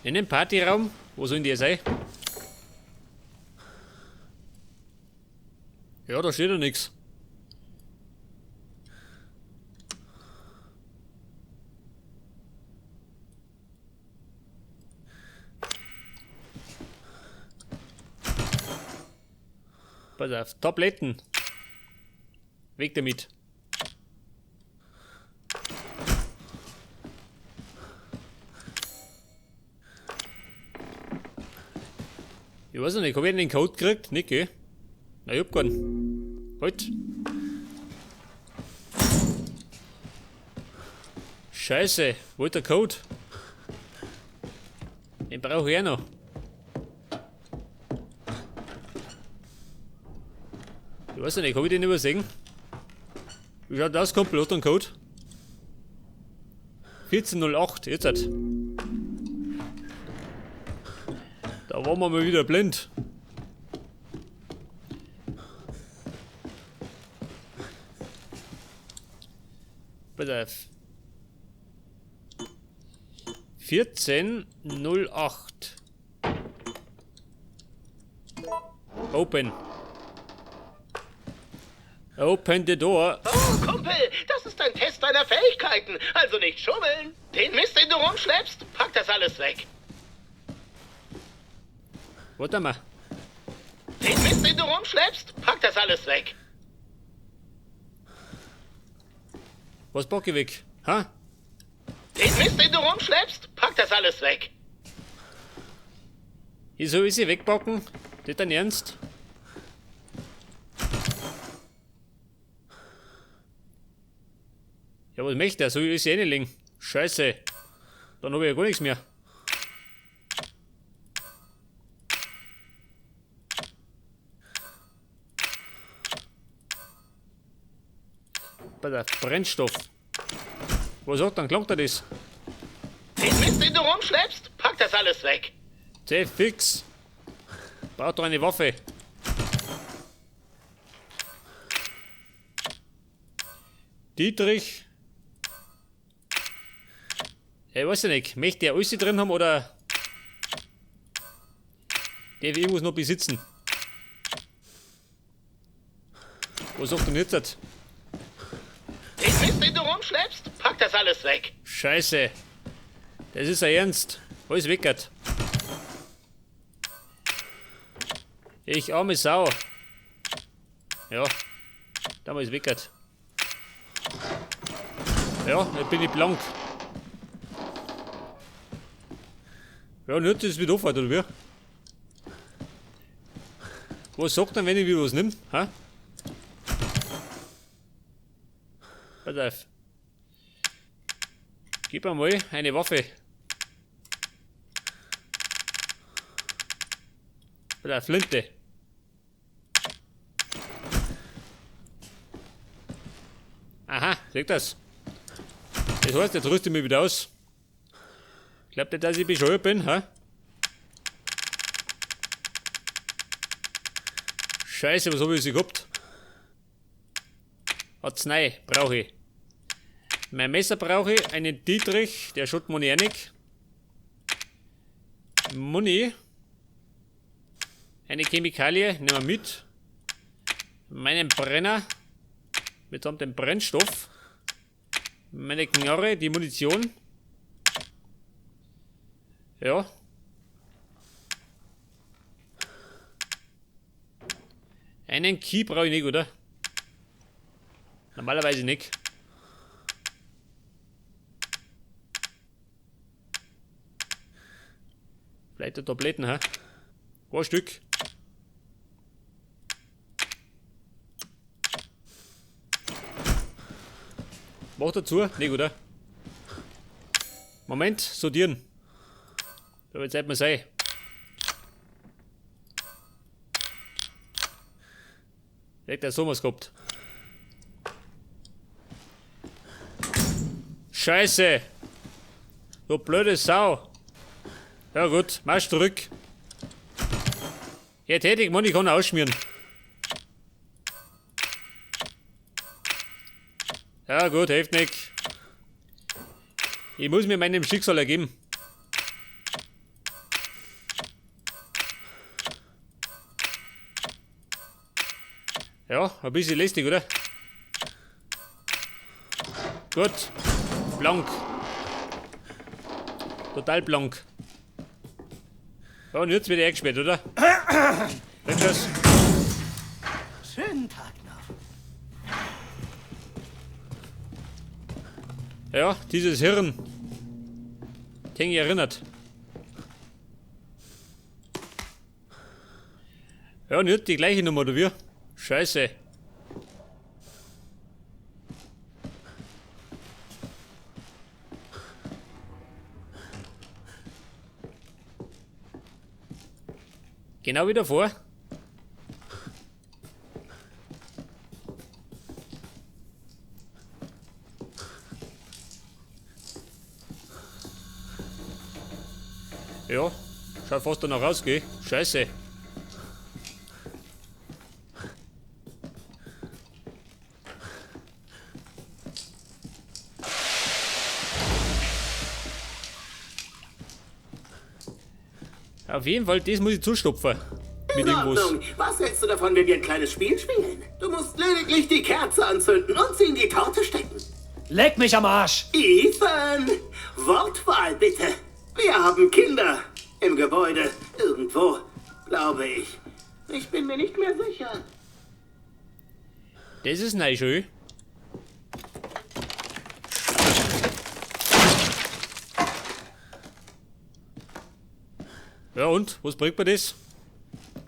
In dem Partyraum? Wo sollen die sein? Ja, da steht ja nichts. Pass auf, Tabletten. Weg damit. Ich weiß nicht, hab ich den Code gekriegt? Nicht, gell? Na, ich hab keinen. Halt. Scheiße, wo ist der Code? Den brauche ich auch noch. Ich weiß nicht, hab ich den übersehen? Wie schaut das? Kommt bloß ein Code. 1408, jetzt hat. Da waren wir mal wieder blind. Pass auf. 1408. Open. Open the door. Oh, Kumpel, das ist ein Test deiner Fähigkeiten. Also nicht schummeln. Den Mist, den du rumschleppst, pack das alles weg. Warte mal. Den Mist, den du rumschleppst, pack das alles weg. Was pack ich weg? Ha? Den Mist, den du rumschleppst, pack das alles weg. Ich soll sie wegpacken? Das dein Ernst? Ja, was möchte er? Soll ich sie reinlegen? Scheiße. Dann habe ich ja gar nichts mehr. Bei der Brennstoff. Was sagt dann? Klangt er das? Den Mist, den du rumschleppst, pack das alles weg. Sehr fix. Braucht doch eine Waffe. Dietrich. Ich weiß ja nicht. Möchte der alles drin haben oder der will irgendwas noch besitzen? Was sagt denn jetzt? Den Mist, den du rumschleppst, pack das alles weg. Scheiße. Das ist ja ernst. Alles weggert. Ich arme Sau. Ja. Damals weggert. Ja, jetzt bin ich blank. Ja, und jetzt ist es wieder aufhört, oder wie? Was sagt er, wenn ich wieder was nimm? Ha? Pass auf. Gib mir mal eine Waffe. Bei der Flinte. Aha, seht das? Das heißt, jetzt rüste ich mich wieder aus. Glaubt ihr, dass ich bescheuert bin, ha? Scheiße, was habe ich sie gehabt? Arznei brauche ich. Mein Messer brauche ich, einen Dietrich, der schaut mir nicht. Muni. Eine Chemikalie, nehmen wir mit. Meinen Brenner. Mitsamt dem Brennstoff. Meine Knarre, die Munition. Ja. Einen Key brauche ich nicht, oder? Normalerweise nicht. Vielleicht die Tabletten, ha? Ein Stück. Mach dazu, nicht, oder? Moment, sortieren. Da wird Zeit mal sein. Direkt der Sommers gehabt. Scheiße! Du blöde Sau! Ja gut, marsch zurück. Ja, tätig, Mann, ich kann ausschmieren. Ja gut, hilft nicht. Ich muss mir meinem Schicksal ergeben. Ja, ein bisschen lästig, oder? Gut. Blank. Total blank. Ja, und jetzt wird er eingesperrt, oder? Wenn das. Schönen Tag noch. Ja, dieses Hirn. Tingi erinnert. Ja, und jetzt die gleiche Nummer, oder wie? Scheiße. Genau wie davor. Ja, schaut fast danach aus, gell? Scheiße. Auf jeden Fall, das muss ich zustopfen. Mit In irgendwas. Ordnung. Was hältst du davon, wenn wir ein kleines Spiel spielen? Du musst lediglich die Kerze anzünden und sie in die Torte stecken. Leck mich am Arsch! Ethan, Wortwahl bitte. Wir haben Kinder im Gebäude. Irgendwo, glaube ich. Ich bin mir nicht mehr sicher. Das ist neu schön. Ja und? Was bringt mir das?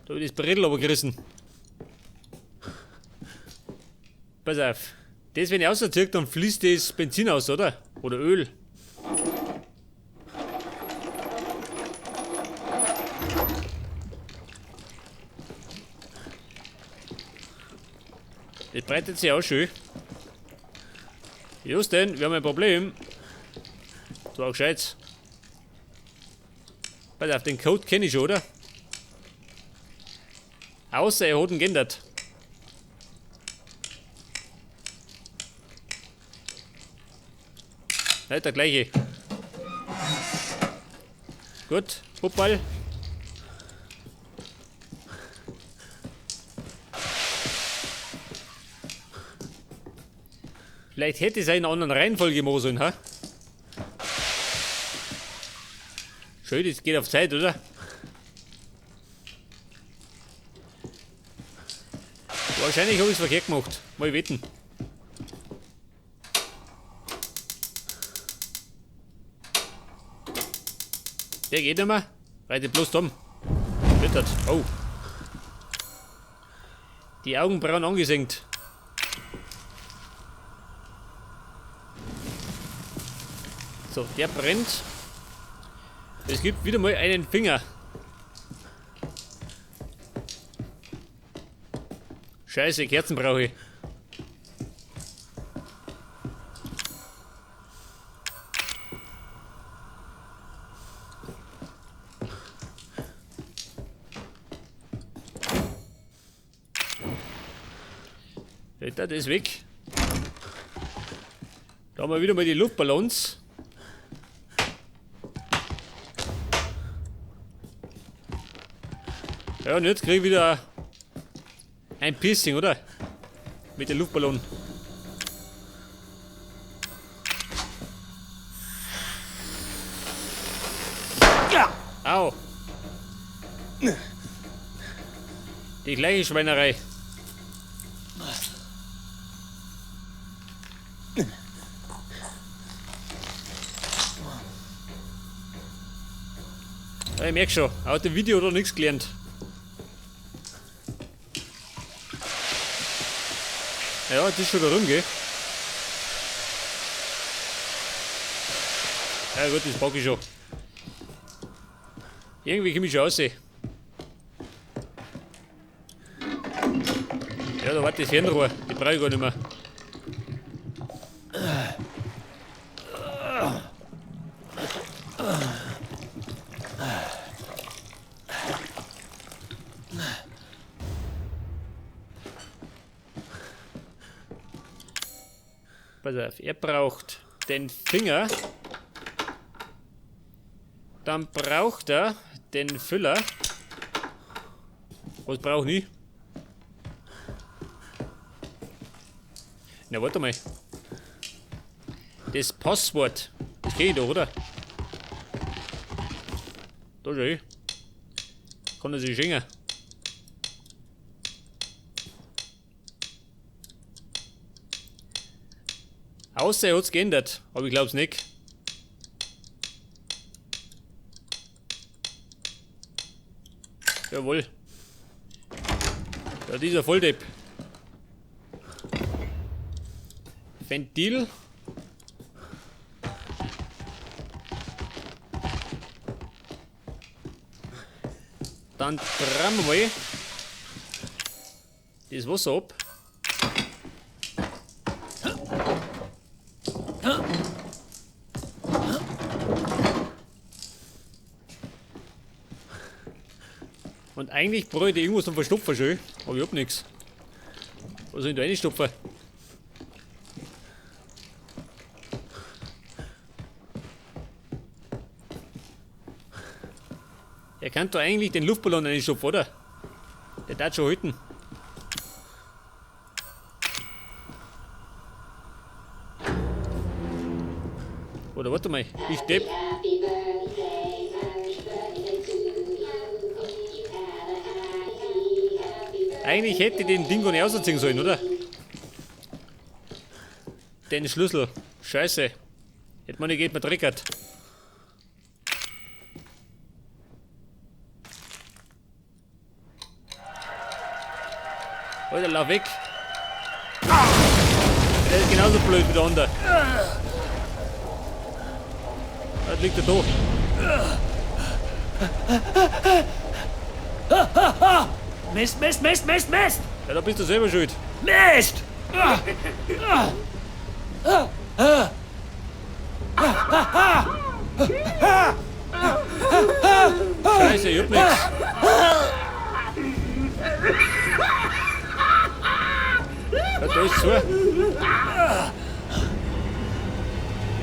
Da hab ich das Bredel aber gerissen. Pass auf. Das, wenn ich auserziehe, dann fließt das Benzin aus, oder? Oder Öl. Das breitet sich auch schön. Justin, wir haben ein Problem. Du auch gescheit. Pass auf, den Code kenne ich schon, oder? Außer er hat ihn geändert. Halt der gleiche. Gut, Puppball. Vielleicht hätte es eine andere Reihenfolge machen sollen, ha? Schön, das geht auf Zeit, oder? Wahrscheinlich habe ich es verkehrt gemacht. Mal wetten. Der geht nicht mehr. Reite bloß dumm. Wittert. Oh. Die Augenbrauen angesenkt. So, der brennt. Es gibt wieder mal einen Finger. Scheiße, Kerzen brauche ich. Das ist weg. Da haben wir wieder mal die Luftballons. Ja, und jetzt kriege ich wieder ein Piercing, oder? Mit dem Luftballon. Ja! Au! Die gleiche Schweinerei. Ja, ich merke schon, aus dem Video hat er nichts gelernt. Ja, das ist schon da rum, gell? Ja gut, das packe ich schon. Irgendwie komme ich schon raus. Ja, da war das Fernrohr. Die brauche ich gar nicht mehr. Pass auf, er braucht den Finger. Dann braucht er den Füller. Was braucht ich? Na, warte mal. Das Passwort. Das geht doch, oder? Da schau. Kann er sich schenken. Außer er hat's geändert, aber ich glaub's nicht. Jawohl. Ja, dieser Volldepp. Ventil. Dann trammen wir das Wasser ab. Und eigentlich brauche ich irgendwas zum Verstopfen schön, aber ich hab nichts. Was soll ich da reinstopfen? Er kann da eigentlich den Luftballon reinstopfen, oder? Der darf schon halten. Oder warte mal, ich Depp. Eigentlich hätte ich den Dingo nicht ausziehen sollen, oder? Den Schlüssel. Scheiße. Hätte man nicht geht, man dreckert. Alter, lauf weg. Der ist genauso blöd wie der andere. Da liegt er da. Mist, Mist, Mist, Mist, Mist! Ja, da bist du selber schuld. Mist! Scheiße, ich hab nix. Ja, da ist zu.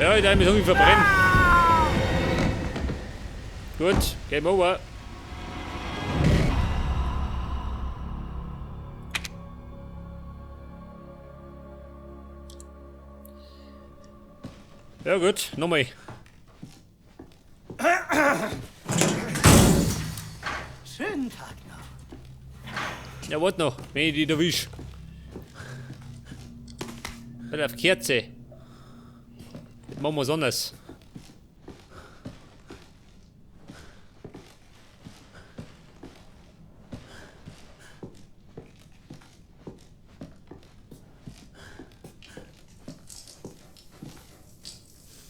Ja, ich darf mich irgendwie verbrennen. Gut, Game over. Ja gut, nochmal. Schönen Tag noch. Ja, warte noch, wenn ich die erwisch. Warte auf Kerze. Jetzt machen wir was anderes.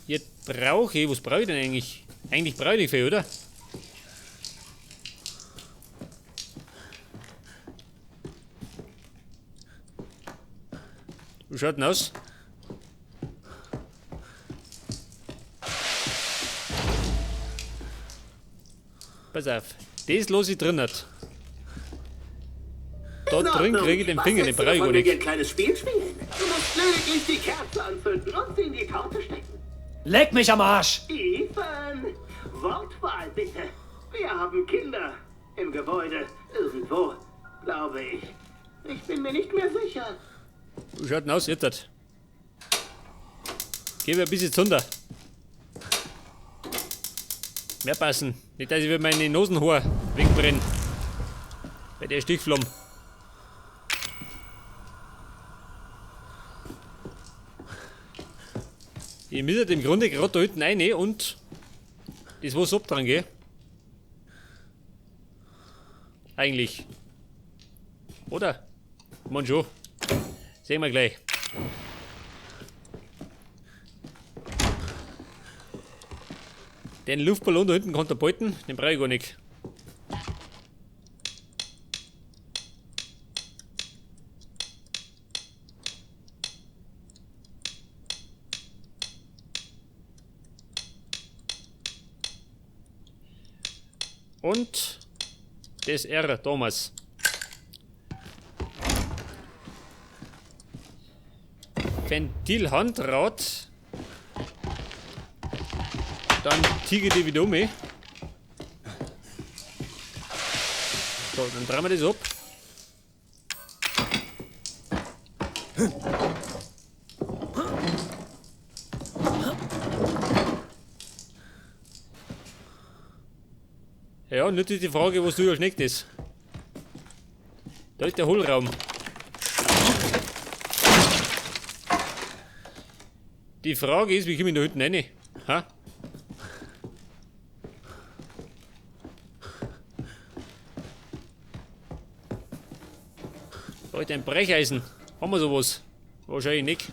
Jetzt brauche ich, was brauche ich denn eigentlich? Eigentlich brauche ich viel, oder? Wie schaut denn aus? Pass auf, das lasse ich drin. Hat. Da drin kriege ich den Finger, den brauche ich gar nicht. nicht. Ein kleines Spiel spielen. Du musst lediglich die Kerze anzünden und sie in die Torte stecken. Leck mich am Arsch! Ethan, Wortwahl bitte. Wir haben Kinder im Gebäude. Irgendwo, glaube ich. Ich bin mir nicht mehr sicher. Wie schaut denn aus jetzt? Geh mir ein bisschen runter. Mehr passen. Nicht, dass ich wieder meine Nasenhaar wegbrenne. Bei der Stichflamme. Ich müsste im Grunde gerade da hinten rein und das was abdran gehen. Eigentlich. Oder? Man schon. Sehen wir gleich. Den Luftballon da hinten kann der behalten, den brauche ich gar nicht. Und das R, Thomas. Ventilhandrad. Dann tiege die wieder um. So, dann drehen wir das ab. Ja, nicht die Frage, was du als nächstes. Da ist der Hohlraum. Die Frage ist, wie komme ich da hinten rein? Ha? Da ist ein Brecheisen. Haben wir sowas? Wahrscheinlich nicht.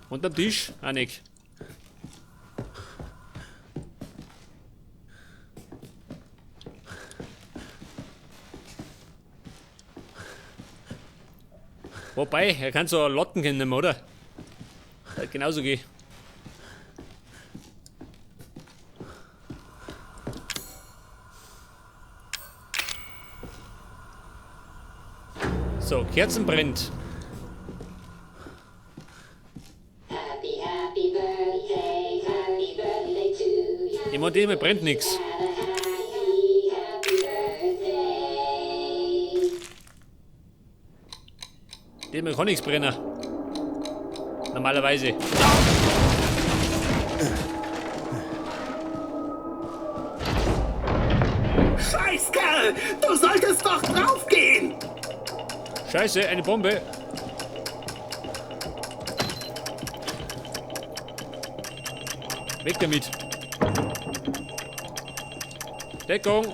Und am Tisch? Auch nicht. Wobei, er kann so Lotten nehmen, oder? Das hat genauso gehen. So, Kerzen brennt. Happy birthday to you. Immer dem brennt nichts. Happy birthday. Dem kann nichts brennen. Normalerweise. Scheißkerl! Du solltest doch draufgehen! Scheiße, eine Bombe. Weg damit. Deckung.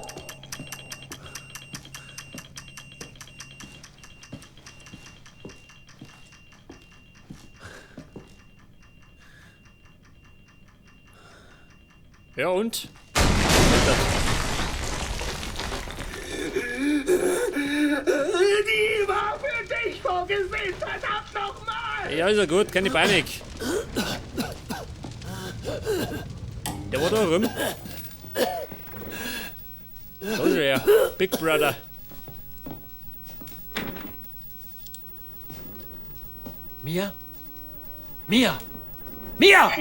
Ja und? Die war für dich vorgesehen, verdammt nochmal! Ja, ist ja gut, keine Panik. Der war da rum. Da ist er, Big Brother. Mia? Mia! Mia!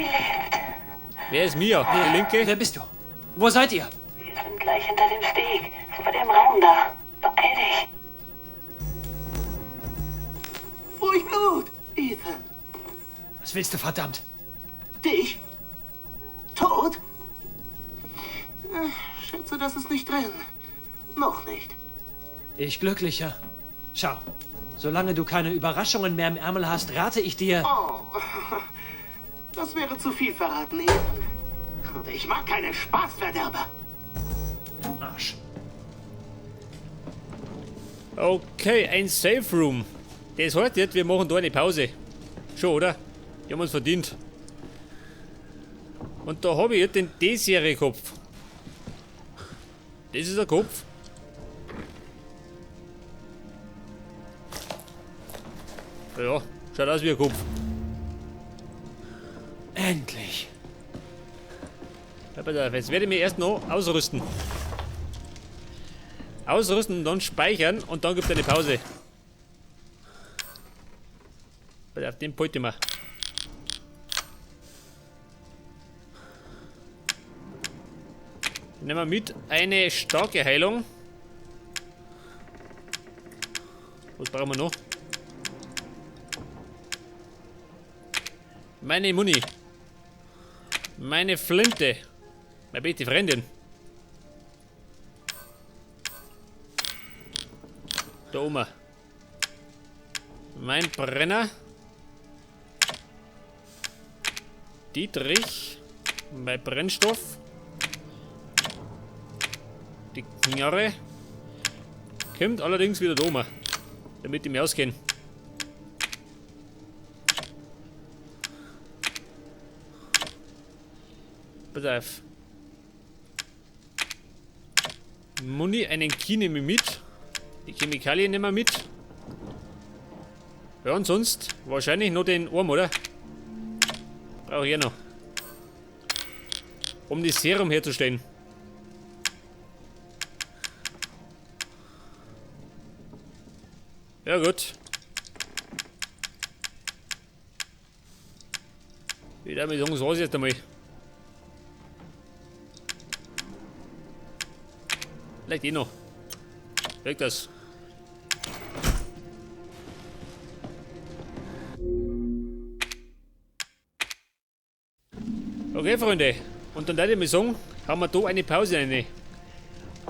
Wer ist Mia? Die Linke? Wer bist du? Wo seid ihr? Wir sind gleich hinter dem Steg. Vor dem Raum da. Beeil dich. Ruhig Blut, Ethan. Was willst du, verdammt? Dich? Tot? Schätze, das ist nicht drin. Noch nicht. Ich glücklicher. Schau, solange du keine Überraschungen mehr im Ärmel hast, rate ich dir... Oh, das wäre zu viel verraten, Ethan. Und ich mag keine Spaßverderber. Arsch. Okay, ein Safe Room. Das heißt jetzt, wir machen da eine Pause. Schon, oder? Die haben uns verdient. Und da habe ich jetzt den D-Serie-Kopf. Das ist der Kopf. Ja, schaut aus wie ein Kopf. Endlich. Ja, pass auf, jetzt werde ich mich erst noch ausrüsten. Ausrüsten und dann speichern und dann gibt es eine Pause. Pass auf, den Point immer. Nehmen wir mit eine starke Heilung. Was brauchen wir noch? Meine Muni. Meine Flinte. Meine beste Freundin. Da oben. Mein Brenner. Dietrich. Mein Brennstoff. Die Knarre. Kommt allerdings wieder da oben. Damit ich mich auskenne. Pass auf. Muni, einen Key nehme ich mit. Die Chemikalien nehmen wir mit. Ja, und sonst wahrscheinlich noch den Arm, oder? Brauche ich ja noch. Um das Serum herzustellen. Ja, gut. Ich würde mal sagen, das war's jetzt einmal. Vielleicht eh noch. Weg das. Okay, Freunde. Und dann würde ich mal sagen, haben wir da eine Pause rein.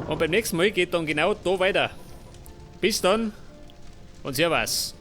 Und beim nächsten Mal geht dann genau da weiter. Bis dann und servus.